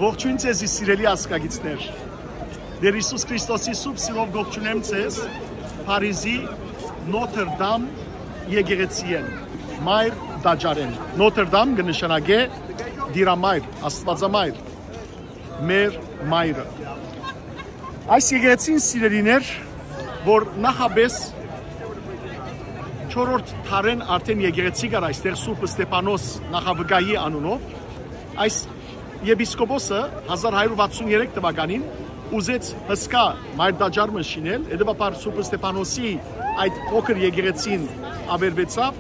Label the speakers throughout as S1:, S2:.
S1: Ողջույն ձեզ սիրելի ազգագիցներ։ Դեր Հիսուս Քրիստոսի սուրբ սիրով ողջունեմ ձեզ Փարիզի Նոթր Դամ եկեղեցիեն, մայր դաջարեն։ Նոթր Դամ կնշանակե դիրամայր, աստվածամայր, մեր մայրը։ Այս եկեղեցին սիրելիներ, որ նախաբես 4-րդ դարեն արդեն եկեղեցի կար այստեղ Սուրբ Ստեփանոս նախավգայի անունով, այս եպիսկոպոսը 1163 թվականին ուզեց հսկա մայրդաջարը շինել, հետևաբար Սուրբ Ստեփանոսի այդ փոքր եկեղեցին ավերվեցավ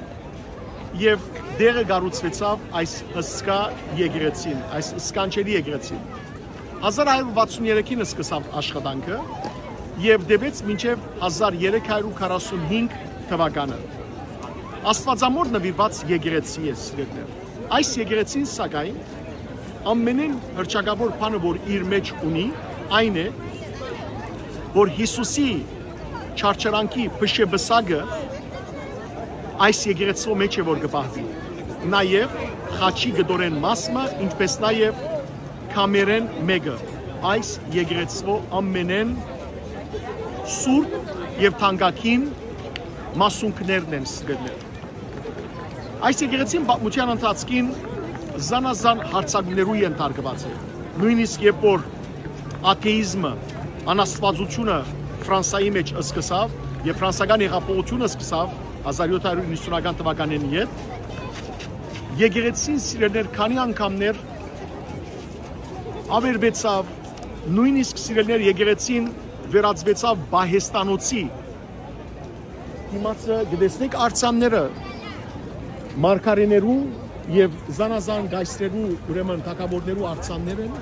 S1: եւ դերը կառուցվեցավ այս հսկա եկեղեցին, այս սկանչելի եկեղեցին։ 1163-ին սկսավ աշխատանքը եւ դեպեց մինչեւ 1345 թվականը։ Աստվածամոր նվիրված եկեղեցի է սիրելիներ։ Այս եկեղեցին սակայն ամենին հռչակավոր բանը, որ իր մեջ ունի, այն է, որ Հիսուսի չարչարանքի փշեբսագը այս եկեղեցու մեջ է որ կպահվի։ Նաև խաչի գդորեն մասը, ինչպես նաև կամերեն մեկը այս եկեղեցու ամենեն սուրբ եւ թանկագին մասունքներն են սգնել։ Այս եկեղեցին պատմության ընթացքին զանազան հարցակումներու ենթարկված է։ Նույնիսկ երբ որ աթեիզմը, անաստվածությունը Ֆրանսայի մեջ սկսավ եւ ֆրանսական հեղափոխությունը սկսավ 1790-ական թվականին հետ, եկեղեցին սիրելիներ քանի անգամներ ավերվեցավ, նույնիսկ սիրելիներ եկեղեցին վերածվեցավ բահեստանոցի։ Իմացը գտեսնեք արձանները մարգարեներու եւ զանազան գայստրերու, ուրեմն թագավորներու արձաններ են,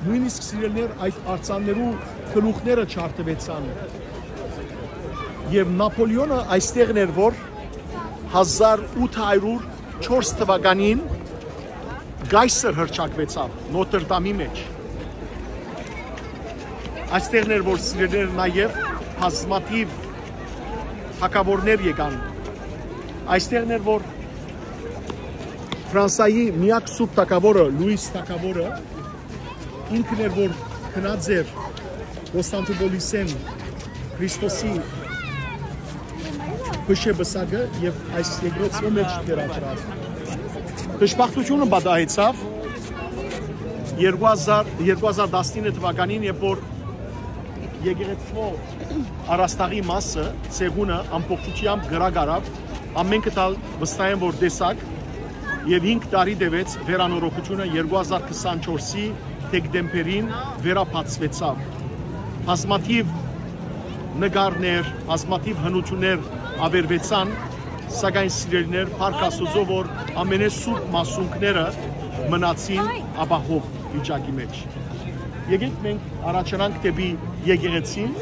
S1: նույնիսկ սիրելիներ այդ արձաններու գլուխները չարտվեցան։ Եվ Նապոլեոնը այստեղն էր, որ 1804 թվականին գայսր հռչակվեցավ Նոթր Դամի մեջ։ Այստեղն էր, որ սիրելիներ նաև բազմաթիվ թագավորներ եկան։ Այստեղն էր, որ Ֆրանսայի միակ սուրբ թագավորը Լուիս թագավորը ինքն էր, որ գնաց էր Կոստանդնուպոլիսեն Քրիստոսի փշեբսագը եւ այս եկեղեցու մեջ դերացավ։ Դժբախտությունը բադահեցավ 2019 թվականին, երբ որ եկեղեցու առաստաղի մասը, ցեղունը ամբողջությամբ գրագարավ, ամենքը տալ վստահ են, որ տեսակ եւ 5 տարի դեվեց վերանորոգությունը 2024-ի դեկտեմբերին վերապացվեցավ։ Բազմաթիվ նկարներ, բազմաթիվ հնություններ ավերվեցան, սակայն սիրելիներ Փառք Աստծո, որ ամենեսուրբ մասունքները մնացին ապահով վիճակի մեջ։ Եկեք մենք առաջանանք դեպի եկեղեցին։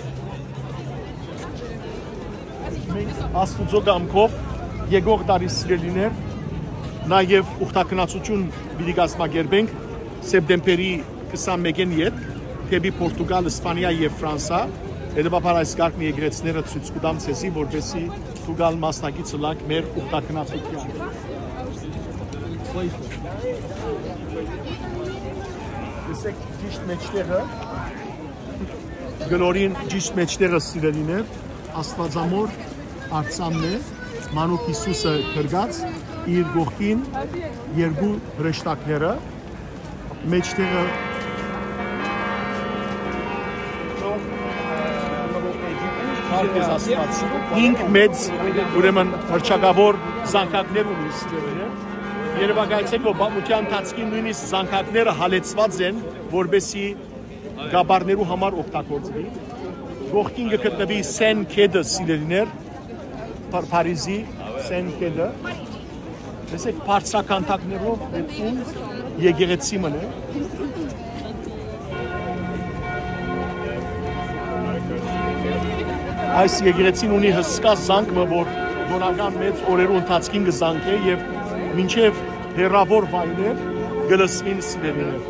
S1: Մենք Աստծո կամքով եկող տարի սիրելիներ նաև ուխտակնացություն պիտի կազմակերպենք սեպտեմբերի 21-ին հետ դեպի Պորտուգալ, Իսպանիա եւ Ֆրանսա։ Հետևաբար այս կարգն եկեղեցիները ցույց կտամ ցեզի, որպեսզի դուք մասնակից լաք մեր ուխտակնացության։ Դեսեք ճիշտ մեջտեղը, գլորին ճիշտ մեջտեղը սիրելիներ, Աստվածամոր արձանն է, Մանուկ Հիսուսը գրգած իր գողքին երկու հրեշտակները, մեջտեղը Փառք Աստված, 5 մեծ ուրեմն հռչակավոր զանգակներ ունի սիրելիներ։ Երևակայեցեք, որ պատմության ընթացքին նույնիսկ զանգակները հալեցված են, որպեսզի գաբարներու համար օգտագործվի։ Գողքին գտնվի Սեն Քեդը սիրելիներ, Փարիզի Սեն Քեդը։ Տեսեք բարձրականթակներով դեպքում եկեղեցի մնը։ Այս եկեղեցին ունի հսկա զանգը, որ դոնական մեծ օրերու ընթացքին կզանգե եւ մինչեւ հեռավոր վայրեր գլսվին սիրելիներ։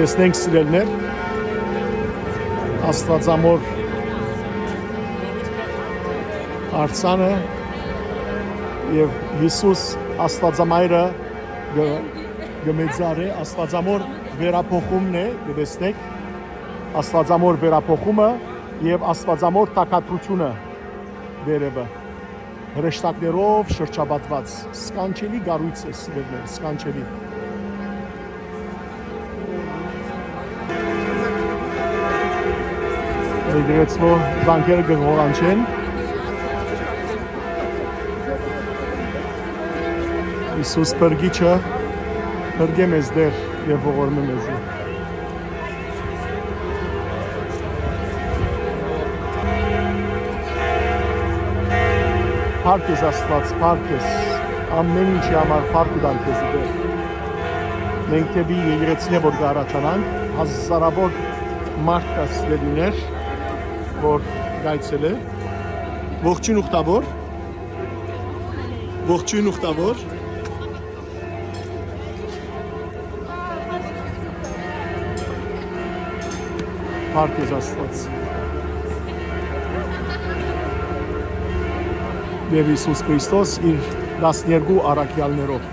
S1: Տեսնենք սիրելիներ, Աստվածամոր Արցանը եւ Հիսուս Աստվածամայրը գմեծար է, Աստվածամոր վերափոխումն է, գտեսնեք, Աստվածամոր վերափոխումը եւ Աստվածամոր տակատրությունը վերևը հրեշտակներով շրջապատված սկանչելի գառույց է սիրելիներ, սկանչելի Եկեղեցու բանկերը գողանչեն Հիսուս բրգիչը բրգե մեզ դեր եւ ողորմե մեզ Փառք ես Աստված, փառք ես ամեն ինչի համար փառք ու դանք ես դեր Մենք թեպի եկեղեցին է որ կառաջանանք հազարավոր մարդ կա սիրելիներ որ գայցել է ողջույն ուխտավոր ողջույն ուխտավոր Փառք ես Աստված Եվ Հիսուս Քրիստոս իր 12 առաքյալներով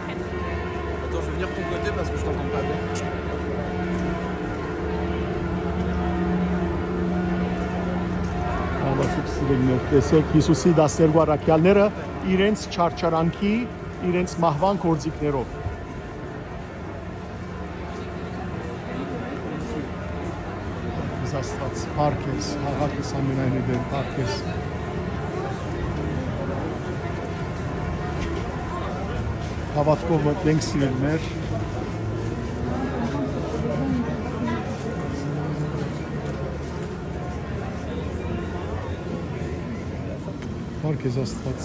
S1: Տեսեք Հիսուսի 12 առաքյալները իրենց չարչարանքի, իրենց մահվան գործիքներով Աստված, փառք ես, հաղթես ամենայնի դեր, փառք ես Հավատքով մտնենք սիրելիներ Փառք ես Աստված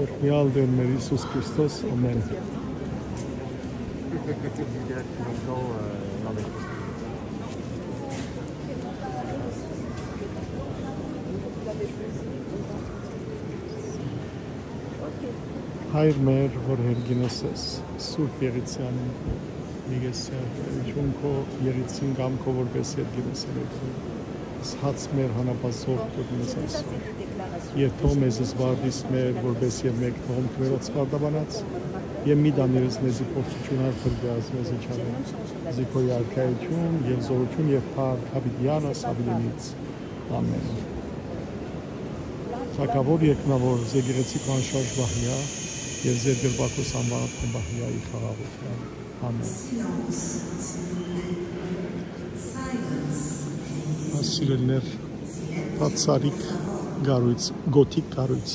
S1: Օրհնյալ դեր մեր Հիսուս Քրիստոս ամեն Հայր մեր, որ հերգինս ես, Սուրբ Եղիցյան, Միգեսյան, քո Եղիցին գամքո որպես հերգինս ես հաց մեր հանապազով կորնես այսօր, և թող մեզ զվարդիս մեր, որպես և մեկ թողում քվերոց վարդաբանած, և մի դաներս մեզի փորձություն արփրգազ մեզի չանեն, զիքոյ արքայություն և զորություն և փառք հավիտյանս ավիլինից, ամեն։ Թագավոր երկնավոր զեգերեցիկ անշարժ բահյա, և ձեր գրբակոս անվանատն բահյայի խաղաղության, ամեն։ Սիրելներ, բացարիք գարույց, գոթիկ գարույց։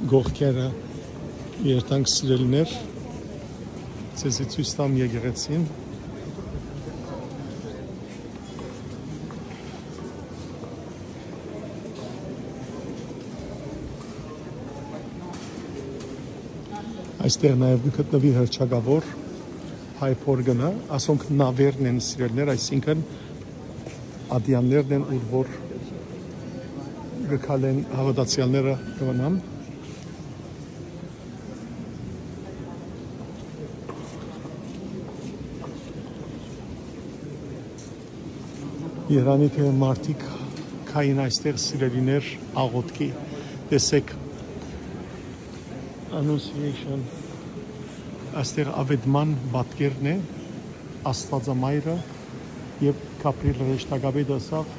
S1: Գողքերը երտանք սիրելներ, ձեզի ցույց տամ եկեղեցին։ Այստեղ նաև գտնվի հրճագավոր հայ փորգնը, ասոնք նավերն են սիրելներ, այսինքն ադյաններն են, ուր որ գկալեն հավատացյալները կվնամ։ Երանի թե մարդիկ կային այստեղ սիրելիներ աղոտքի, տեսեք Annunciation, այստեղ ավետման բատկերն է, Աստվածամայրը և Գաբրիել հրեշտակապետը ասավ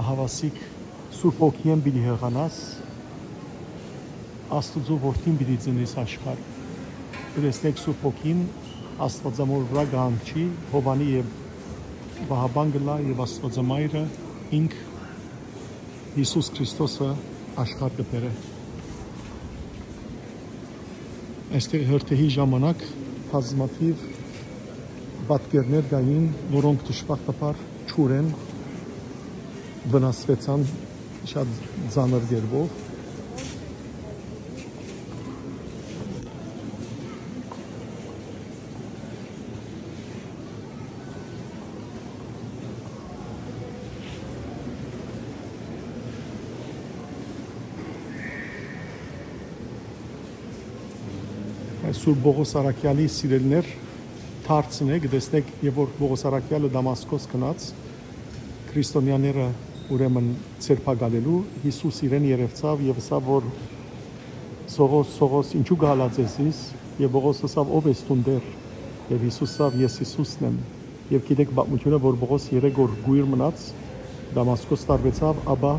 S1: հավասիկ Սուրբ Օգին պիտի հեղանաս, Աստծո որդին պիտի ծնես աշխարհ։ Տեսնեք Սուրբ Օգին Աստվածամոր վրա գանչի, Հովանի և Վահաբան գլա և Աստվածամայրը ինք Հիսուս Քրիստոսը աշխարհ կբերե։ Այստեղ հրթեհի ժամանակ բազմաթիվ պատկերներ կային, որոնք դժբախտաբար չուր են, վնասվեցան շատ ծանր կերպով։ Սուրբ Պողոս Արաքյալի սիրելիներ դարձն է գտեսնեք եւ որ Պողոս Արաքյալը Դամասկոս գնաց քրիստոնյաները ուրեմն ցերպակալելու Հիսուս իրեն երևցավ եւ ասավ որ Սողոս ինչու գալած ես եւ Պողոս ասավ ով ես դու դեր եւ Հիսուս ասավ ես Հիսուսն եմ եւ գիտեք պատմությունը որ Պողոս 3 օր գույր մնաց Դամասկոս տարվեցավ ապա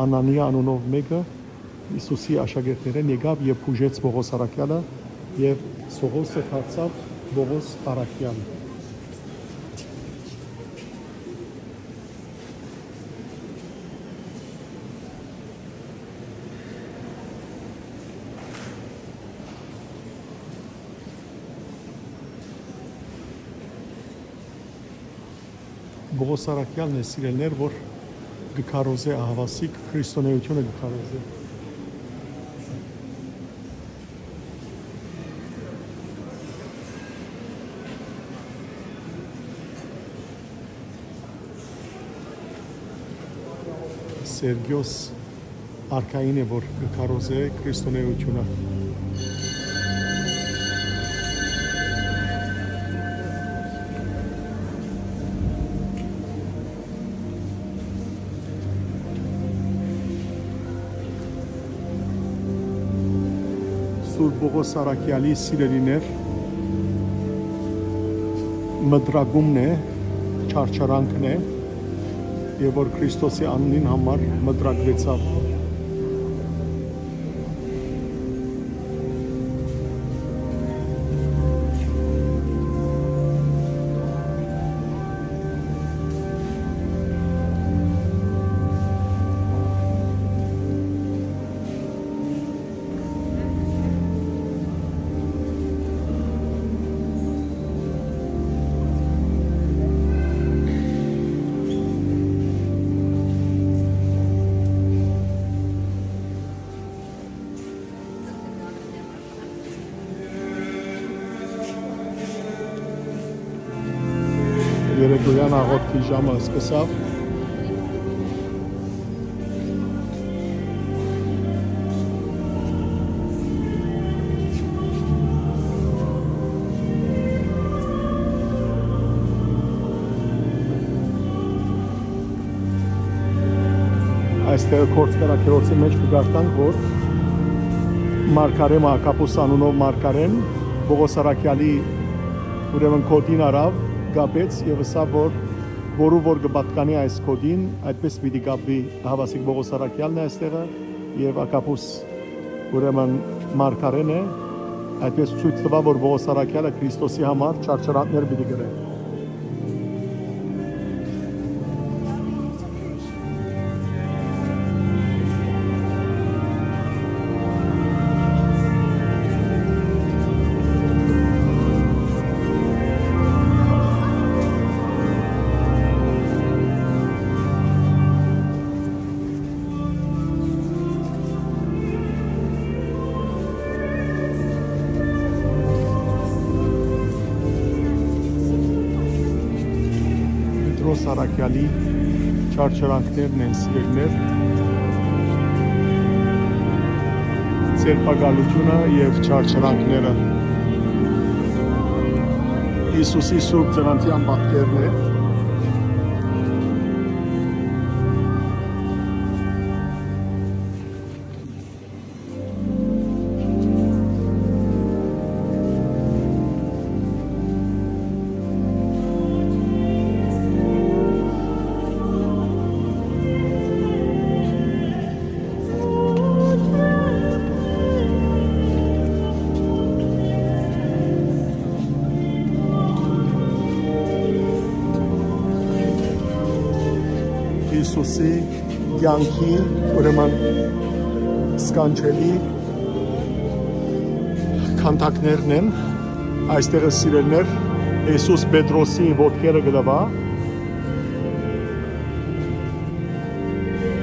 S1: Անանիա անունով մեկը Հիսուսի աշակերտներն եկավ եւ փուժեց Պողոս Արաքյալը եւ Սողոսը դարձավ Պողոս Արաքյալ Պողոս Արաքյալն է սիրելներ որ գկարոզե ահավասիկ քրիստոնեությունը գկարոզե Սերգիոս արքային է որ գկարոզե քրիստոնեությունը Սուրբ Պողոս Արաքյալի սիրելիներ մդրագումն է չարչարանքն է եւ որ Քրիստոսի անունին համար մդրագրեցավ Երեկոյան աղոթքի ժամը սկսավ Այստեղ կորցկարակերոցի մեջ կգարտանք որ Մարգարե Մակապուս անունով Մարգարեն Պողոս Արաքյալի ուրեմն կոդին արավ գապեց եւ ասավ որ որ կպատկանի այս կոդին այդպես պիտի գապվի հավասիկ Պողոս Արաքյալն է այստեղը եւ Ակապուս ուրեմն Մարգարեն է այդպես ցույց տվավ որ Պողոս Արաքյալը Քրիստոսի համար չարչարանքներ պիտի գրե Արաքյալի չարչարանքներն են սիրելիներ ցերպակալությունը եւ չարչարանքները Հիսուսի սուրբ ծննդյան պատկերն է Հիսուսի կյանքի ուրեմն սկանչելի քանդակներն են այստեղը սիրելներ Հիսուս Պետրոսի ոտքերը գլվա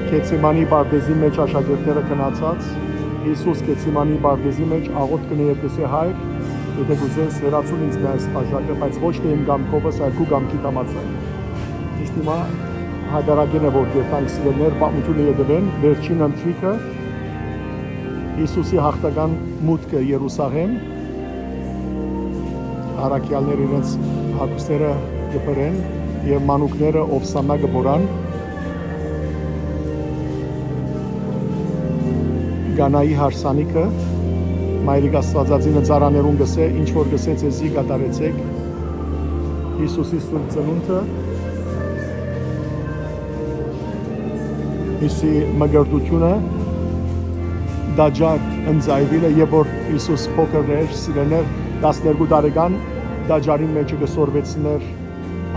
S1: Գեթսեմանի բարձի մեջ աշակերտները քնացած Հիսուս Գեթսեմանի բարձի մեջ աղոթ կնի այդպեսի հայր եթե գուզես հեռացուն ինձ այս բաժակը բայց ոչ թե իմ գամքովս այլ գամքի համացան ճիշտ հիմա Հագարագին է որ գերտանք սիրելներ պատմությունը ետևեն վերջին ընթրիքը Հիսուսի հաղթական մուտքը Երուսաղեմ առաքյալները իրենց հագուստները կփրեն եւ մանուկները ովսանա կբորան Գանայի հարսանիքը Մայրիկ Աստվածածինը ծառաներուն գսե ինչ որ գսեց էզի կատարեցեք Հիսուսի սուրբ ծնունդը Հիսուսի մգրտությունը դաջար ընձայվիլը եւ որ Հիսուս փոքրներ սիրեներ 12 տարեկան դաջարի մեջ գսորվեցներ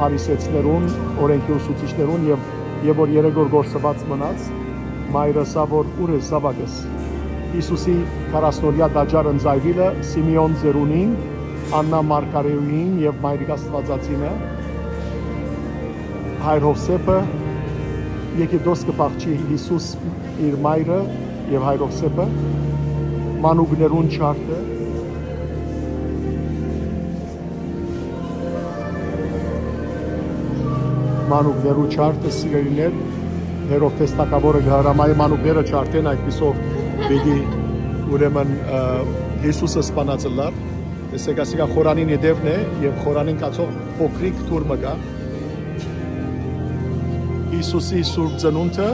S1: հարիսեցներուն օրենքի ուսուցիչներուն եւ որ 3 օր գործված մնաց մայրը սա որ ուր է զավակս Հիսուսի 40-օրյա դաջար ընձայվիլը Սիմեոն Ձերունին Աննա Մարգարեուին եւ Մայրիկ Աստվածածինը Հայր Հովսեփը եկեդոս կփախչի Հիսուս իր մայրը եւ Հայր Հովսեփը մանուկներուն չարտը մանուկներու չարտը սիրելիներ Հերովտես թագավորը հրամայ մանուկները չարտեն այդպիսով Բիդի ուրեմն Հիսուսը սպանածլար տեսեք ասիկա խորանին հետևն է եւ խորանին կացող փոքրիկ թուրմը կա Հիսուսի սուրբ ծնունդը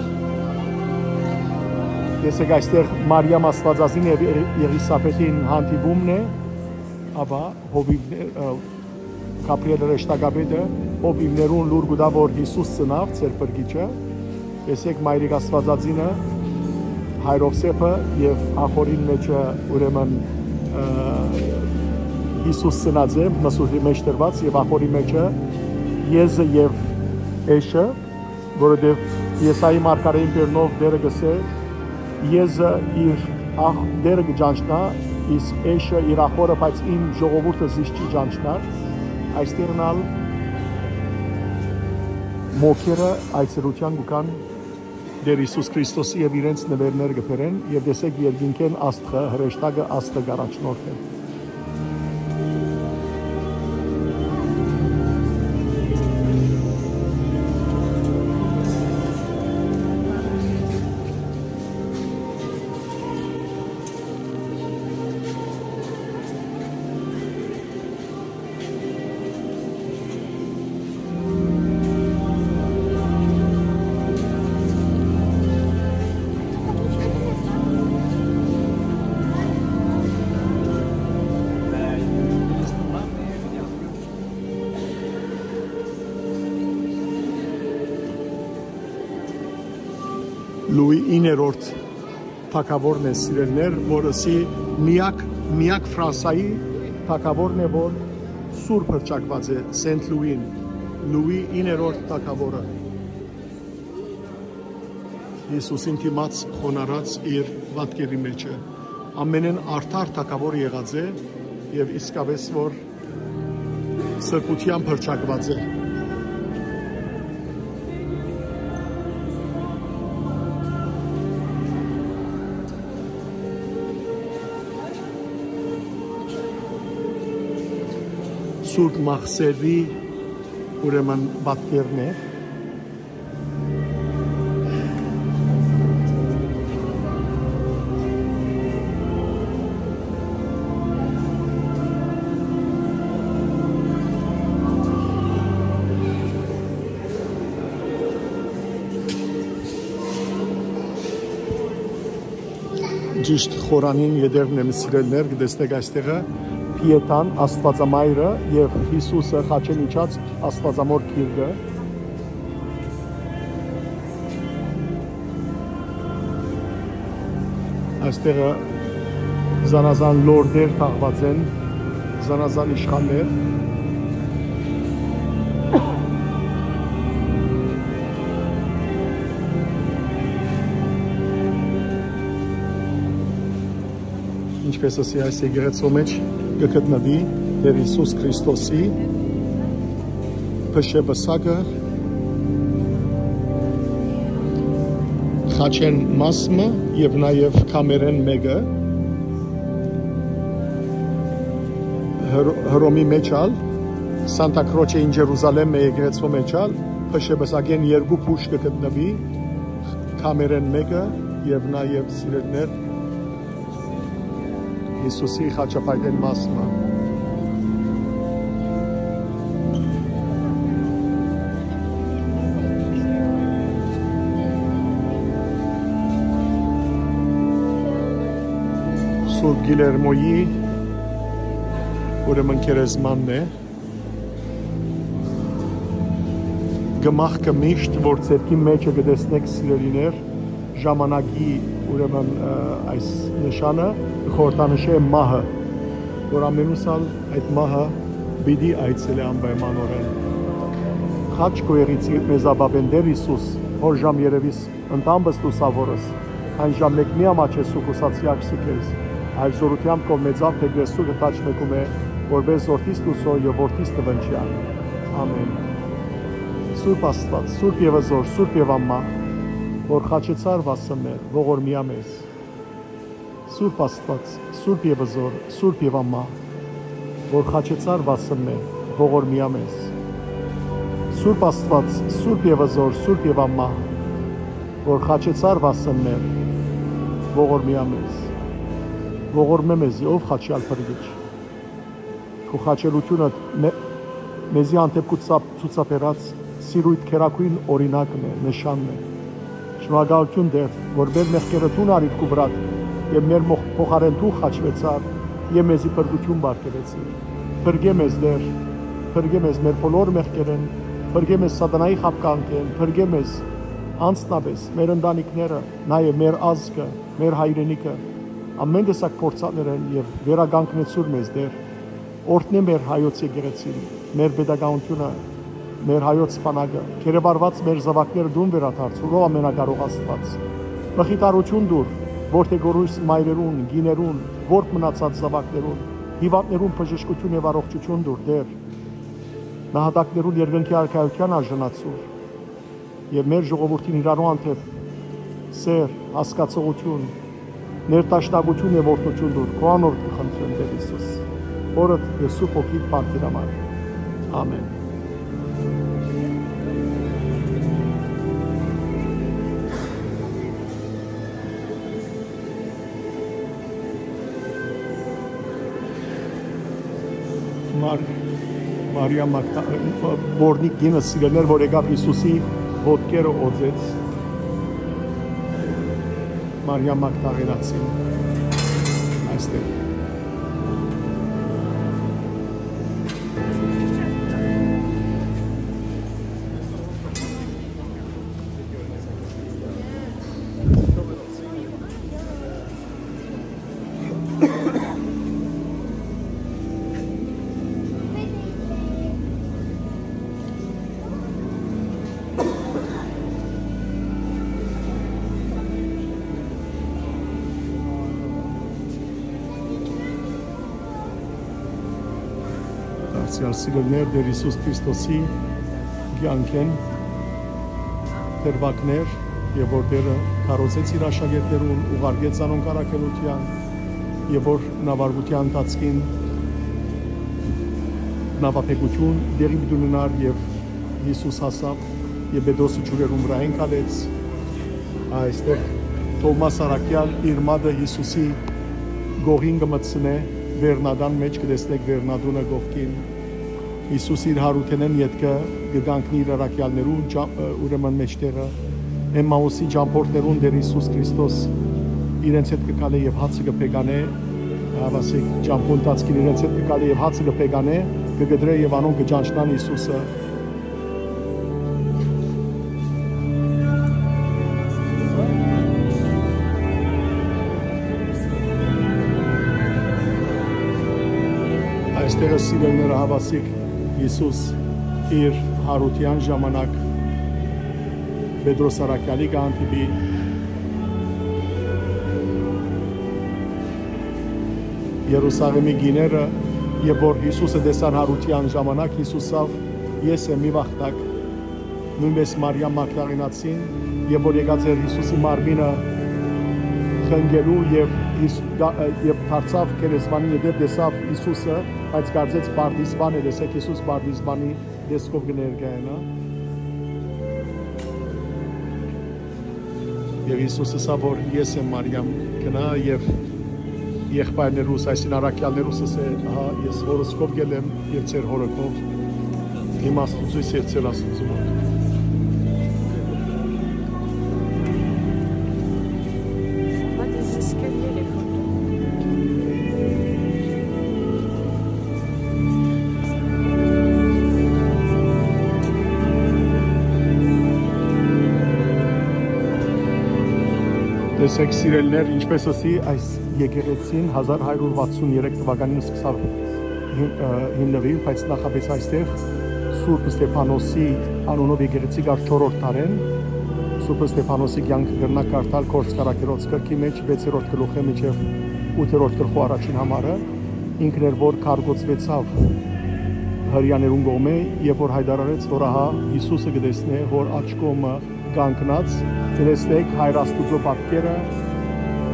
S1: տեսեք այստեղ Մարիամ Աստվածածին եւ Եղիսաբեթին հանդիպումն է ապա հովիվներ Գաբրիել Ռեշտագաբեդը հովիվներուն լուր գուտա որ Հիսուս ծնավ ծեր բրգիչը տեսեք Մայրիկ Աստվածածինը Հայր Հովսեփը եւ ախորին մեջը ուրեմն Հիսուս ծնած է մսուրի մեջ դրված եւ ախորի մեջը Եզը եւ Էշը որովհետեւ Եսայի մարգարեին բերնով դերը գսե Եզը իր ախ դերը գճանչնա իսկ Էշը իր ախորը բայց իմ ժողովուրդը զիշ չի ճանչնար այստեղնալ մոքերը այցելության գուկան Դեր Հիսուս Քրիստոսի եւ իրենց նվերներ գբերեն եւ դեսեք երկինքեն աստղը հրեշտակը աստղը գարաչնորդ է Լուի 9-րդ թագավորն է սիրելներ, որսի միակ Ֆրանսայի թագավորն է, որ սուրբ հռչակված է Սենտ Լուին, Լուի 9-րդ թագավորը։ Հիսուսին դիմաց խոնարհած իր վատկերի մեջը, ամենեն արդար թագավոր եղած է եւ իսկապես որ սրբությամբ հռչակված է։ Սուրբ Մախսերի ուրեմն պատկերն է Ճիշտ խորանին ետևն եմ սիրելներ կտեսնեք այստեղը Պիետան, Աստվածամայրը եւ Հիսուսը խաչեն իջած Աստվածամոր գիրկը այստեղը զանազան լորդեր թաղված են, զանազան իշխաններ ինչպես ասի այս եկեղեցու մեջ կգտնվի Տեր Հիսուս Քրիստոսի փշեպսակը խաչեն մասմը եւ նաեւ կամերեն մեկը Հռոմի մեջալ Սանտա Քրոչե in Ջերուսալեմ եկեղեցու մեջալ փշեպսակեն երկու փուշ կգտնվի կամերեն մեկը եւ նաեւ սիրելներ Հիսուսի խաչապայտեն մասը Սուրբ Գիլերմոյի ուրեմն քերեզմանն է գմախքը միշտ որ ցերքի մեջը գտեսնեք սիրելիներ ժամանակի ուրեմն այս նշանը խորտանշե մահը որ ամենուսալ այդ մահը բիդի այցել է անպայմանորեն խաչ կոյերիցի մեզաբաբենդեր Իսուս որ ժամ երևիս ընտամբս լուսավորս այն ժամ մեկ մի ամաչես ու կուսացիակ սիքես այլ զորությամբ կով մեծավ թեգրեսու գտաչ մեկում է որպես որդիս լուսո և որդիս տվնչյան ամեն Սուրբ Աստված, Սուրբ և Զոր, Սուրբ և Ամմա, որ խաչեցար վասմեր, ողորմիա մեզ։ Սուրբ Աստված, Սուրբ և Զոր, Սուրբ և Ամմա, որ խաչեցար վասմեր, ողորմիա մեզ։ Սուրբ Աստված, Սուրբ և Զոր, Սուրբ և Ամմա, որ խաչեցար վասմեր, ողորմիա մեզ։ Ողորմե մեզի, ով խաչյալ փրկիչ։ Քո խաչելությունը մեզի հանդեպ ցուցաբերած սիրույթ քերակույն օրինակն է, նշանն է։ Շնորհակալություն դեր, որ մեր մեղքերը դու արիր քու վրա եւ մեր փոխարեն դու խաչվեցար եւ մեզի փրկություն բարգեւեցիր։ Փրկե մեզ դեր, փրկե մեզ մեր բոլոր մեղքերն, փրկե մեզ սատանայի խաբկանքեն, փրկե մեզ անձնապես մեր ընտանիքները, նաեւ մեր ազգը, մեր հայրենիքը, ամեն տեսակ փորձաններն եւ վերագանքնեցուր մեզ դեր։ Օրհնե մեր հայոց եկեղեցին, մեր pedagogiությունը մեր հայոց սպանակը, կերեբարված մեր զավակները դուն վերադարձու, ով ամենակարող Աստված։ Մխիթարություն դուր, որդեգորույս մայրերուն, գիներուն, որբ մնացած զավակներուն, հիվանդներուն բժշկություն եւ առողջություն դուր դեր։ Նահատակներուն երկնքի արքայության արժանացուր եւ մեր ժողովրդին իրարու անթեփ սեր, հասկացողություն, ներտաշնակություն եւ օրհնություն դուր։ Քո անոր կխնդրեմ Տեր Հիսուս։ Օրդ եւ Սուրբ Օգիտ բարգեւամար։ Ամեն։ Մարիա Բորնիկ գինը սիրելներ, որ եկավ Հիսուսի ոտքերը օձեց Մարիա Մագդաղենացին այստեղ Սիրելներ Տեր Հիսուս Քրիստոսի կյանքեն դերվակներ եւ որ Տերը քարոզեց իր աշակերտներուն ուղարկեց անոնք առաքելության եւ որ նավարկության ընթացքին նավապետություն դերի դուննար եւ Հիսուս հասավ եւ Պետրոսի ջուրերուն վրա ընկալեց այստեղ Թոմաս Արաքյալ իր մատը Հիսուսի գողին կմտցնե վերնադան մեջ կտեսնեք վերնադունը գողքին Հիսուս իր հարութենեն ետքը գգանքնի իր առաքյալներուն ուրեմն մեջտեղը Էմմաուսի ճամփորդներուն Տեր Հիսուս Քրիստոս իրենց հետ կգալե եւ հացը կփեկանե հավասիկ ճամփորդածքին իրենց հետ կգալե եւ հացը կփեկանե կգդրե եւ անոնք կճանչնան Հիսուսը այստեղ սիրելները հավասիկ Հիսուս իր հարության ժամանակ Պետրոս Արաքյալի կանտիպի Երուսաղեմի գիները եւ որ Հիսուսը դեսան հարության ժամանակ Հիսուսով ես եմ մի վախտակ նույնպես Մարիա Մագդաղենացին եւ որ եկած էր Հիսուսի մարմինը խնգելու եւ դարձավ քերեզմանի հետեւ դեսավ Հիսուսը բայց կարծեց Բարդիսբան է դեսեք Հիսուս Բարդիսբանի դեսքով կներկայանա եւ Հիսուսը ասա որ ես եմ Մարիամ գնա եւ եղբայրներուս այսին առաքյալներուս ասե ահա ես հորոսկով գելեմ եւ ծեր հորոկով իմ Աստծուց եւ ծեր Աստծու մոտ Տեսեք սիրելիներ, ինչպես ասի, այս եկեղեցին 1163 թվականին սկսավ հիմնվել, բայց նախապես այստեղ Սուրբ Ստեփանոսի անունով եկեղեցի կար 4-րդ դարեն։ Սուրբ Ստեփանոսի կյանքը գրնա կարդալ Գործարքերոց գրքի մեջ 6-րդ գլուխի միջև 8-րդ գլխու առաջին համարը, ինքն էր որ կարգոցվեցավ հրյաներուն կողմէ, երբ որ հայտարարեց, որ ահա Հիսուսը կտեսնե, որ աջ կողմը կանգնած, տեսնեք Հայր Աստուծո պատկերը,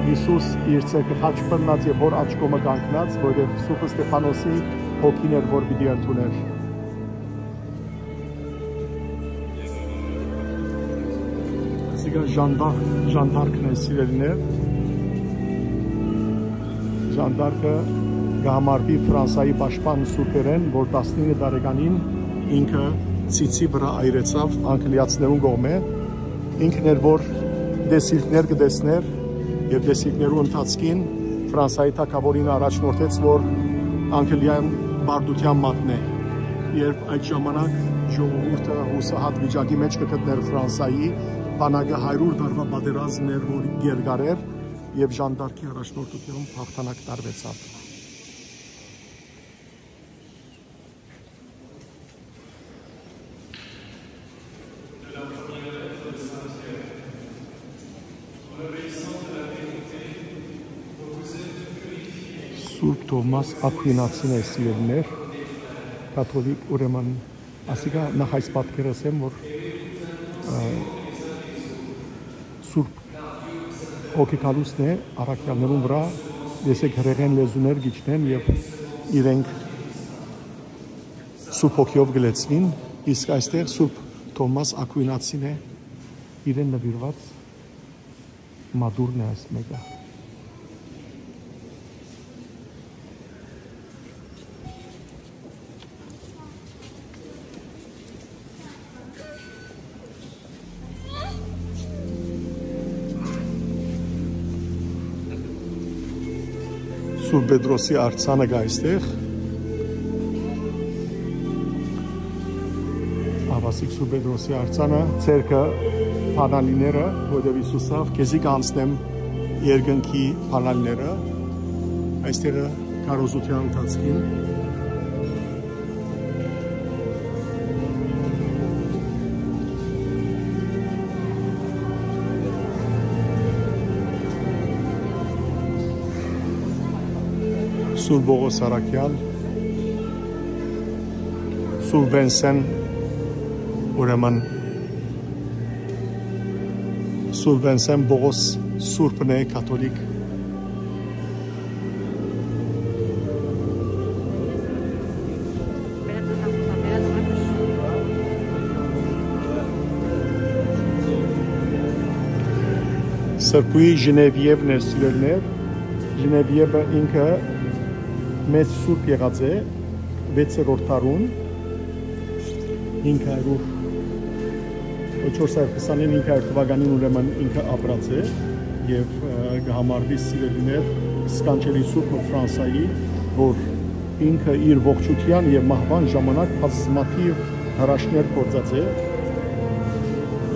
S1: Հիսուս իր ցերկը խաչ բռնած եւ որ աջ կողմը կանգնած, որովհետեւ Սուրբ Ստեփանոսի հոգին էր որ պիտի ընդուներ։ Սիգա ժանդարքն է սիրելիներ։ Ժանդարքը գահամարվի Ֆրանսայի պաշտպան սուրբերեն, որ 19 տարեկանին ինքը ցիցի վրա այրեցավ անգլիացիներուն կողմէ, ինքն էր որ դեսիլքներ կտեսներ եւ դեսիլքներու ընթացքին Ֆրանսայի թագավորին առաջնորդեց, որ Անգլիան բարդության մատնե, երբ այդ ժամանակ ժողովուրդը հուսահատ վիճակի մեջ կգտներ Ֆրանսայի, բանակը 100 տարվա պատերազմն էր, որ երկար էր եւ ժանդարքի առաջնորդությամբ հաղթանակ տարվեցավ։ Սուրբ Թովմաս Աքվինացին է սիրելիներ, կաթոլիկ ուրեմն, ասիկա նախ այս պատկերը ասեմ, որ Սուրբ հոգեկալուսն է առաքյալներուն վրա, դեսեք հրեղեն լեզուներ գիչնեն եւ իրենք Սուրբ հոգիով գլեցվին, իսկ այստեղ Սուրբ Թովմաս Աքվինացին է իրեն նվիրված մադուրն է այս մեկը։ Սուրբ Պետրոսի արձանը գա այստեղ, ավասիկ Սուրբ Պետրոսի արձանը, ցերկը փանալիները, որտեղ Հիսուսով քեզի կանցնեմ երկնքի փանալիները, այստեղը քարոզության ընթացքին Սուրբ Բողոս Արաքյալ, Սուրբ Վենսեն, ուրեմն Սուրբ Վենսեն Բողոս Սուրբն է կաթոլիկ։ Սրբուի Ժնևիևն է սիրելներ, Ժնևիևը ինքը մեծ սուրբ եղած է 6-րդ դարուն 425 թվականին ուրեմն ինքը ապրած է եւ գահամարվի սիրելիներ սկանչելի սուրբը Ֆրանսայի, որ ինքը իր ողջության եւ մահվան ժամանակ բազմաթիվ հրաշքներ գործած է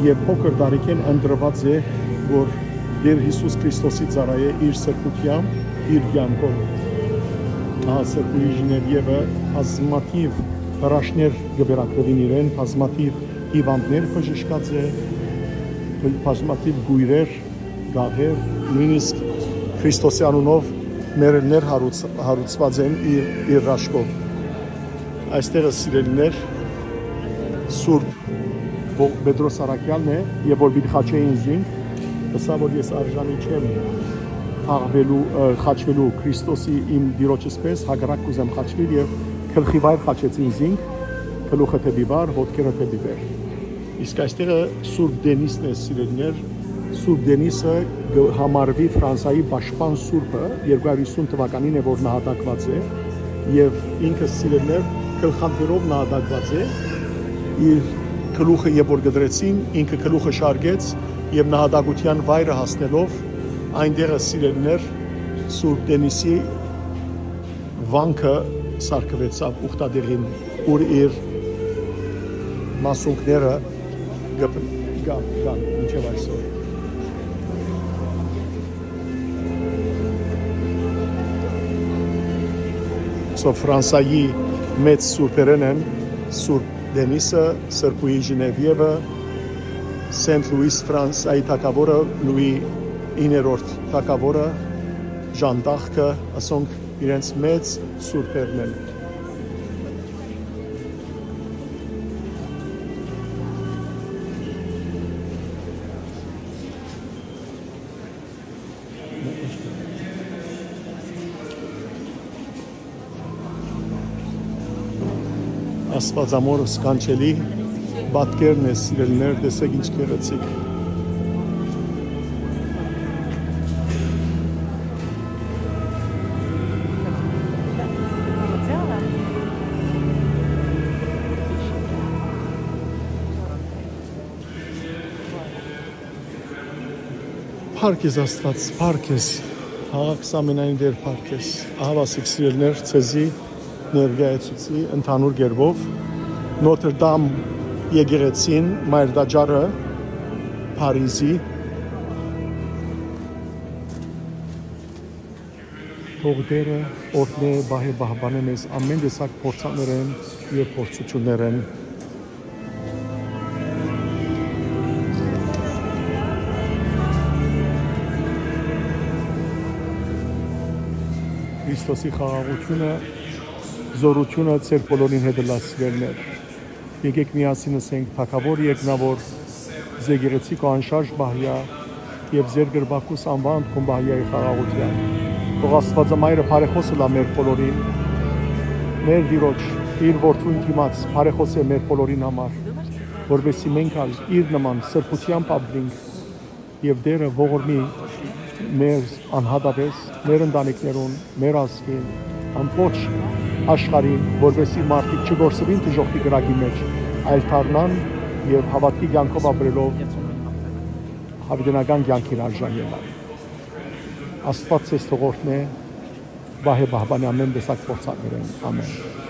S1: եւ փոքր տարիքին ընտրված է, որ Տեր Հիսուս Քրիստոսի ծառայե իր սրբությամբ, իր կյանքով։ Սրբուի Ժնևիևը բազմաթիվ հրաշքներ գբերակրվին իրեն, բազմաթիվ հիվանդներ բժշկած է, բազմաթիվ գույրեր, գաղեր, նույնիսկ Քրիստոսի անունով մեռելներ հարուցված են իր ռաշկով։ Այստեղը սիրելիներ Սուրբ Պետրոս Արաքյալն է, եւ որ պիտի խաչեին զինք, ասա որ ես արժանի չեմ խաչվելու Քրիստոսի իմ դիրոջս պես հակառակ կուզեմ խաչվել եւ գլխի վայր խաչեցին զինք, գլուխը թեպի վար, ոտքերը թեպի վեր։ Իսկ այստեղը Սուրբ Դենիսն է սիրելիներ, Սուրբ Դենիսը համարվի Ֆրանսայի պաշտպան սուրբը 250 թվականին է որ նահատակված է եւ ինքը սիրելիներ գլխանքերով նահատակված է, իր գլուխը երբ որ գդրեցին, ինքը գլուխը շարգեց եւ նահատակության վայրը հասնելով այնտեղը սիրելիներ Սուրբ Դենիսի վանքը սարքվեցավ ուխտադեղին, ուր իր մասունքները գան մինչև այսօր։ Աստծո Ֆրանսայի մեծ սուրբերեն են Սուրբ Դենիսը, Սրբուի Ժնևիևը, Սենտ Լուիս Ֆրանսայի թագավորը, Լուի 9-րդ թագավորը, Ժան d'Arc-ը, ասոնք իրենց մեծ սուրբերն են։ Աստվածամոր սկանչելի պատկերն է սիրելիներ, տեսեք ինչ գեղեցիկ։ Փառք ես Աստված, փառք ես, հաղաքս ամենայն դեր փառք ես, ահավասիկ սիրելիներ, ցեզի ներկայացուցի ընդհանուր գերբով Նոթր Դամ եկեղեցին Մայրդաջարը Փարիզի թողդերը օրհնե բահե բահբանե մեզ ամեն տեսակ փորձաններեն եւ փորձություններեն Քրիստոսի խաղաղությունը զորությունը ծեր բոլորին հետ լացվելներ եկեք միասին ասենք թագավոր երկնավոր զեգերեցիկ անշարժ բահյա եւ ձեր գրբակուս անվան կոմբահյայի խաղաղության թող Աստվածամայրը բարեխոսը լա մեր բոլորին մեր Տիրոջ իր որդուն դիմաց բարեխոսը մեր բոլորին համար որովհետեւ մենք ալ իր նման սրբությամբ ապրենք եւ դերը ողորմի մեր անհատապես մեր ընտանիքներուն մեր ազգին ամբողջ աշխարհին որովհետեւ մարդիկ չգործվին դժոխքի գրակի մեջ այլ դառնան եւ հավատքի կյանքով ապրելով հավիտենական կյանքին արժան ելան Աստված ցես թողորտնե բահե բահբանի ամեն տեսակ փորձաններեն ամեն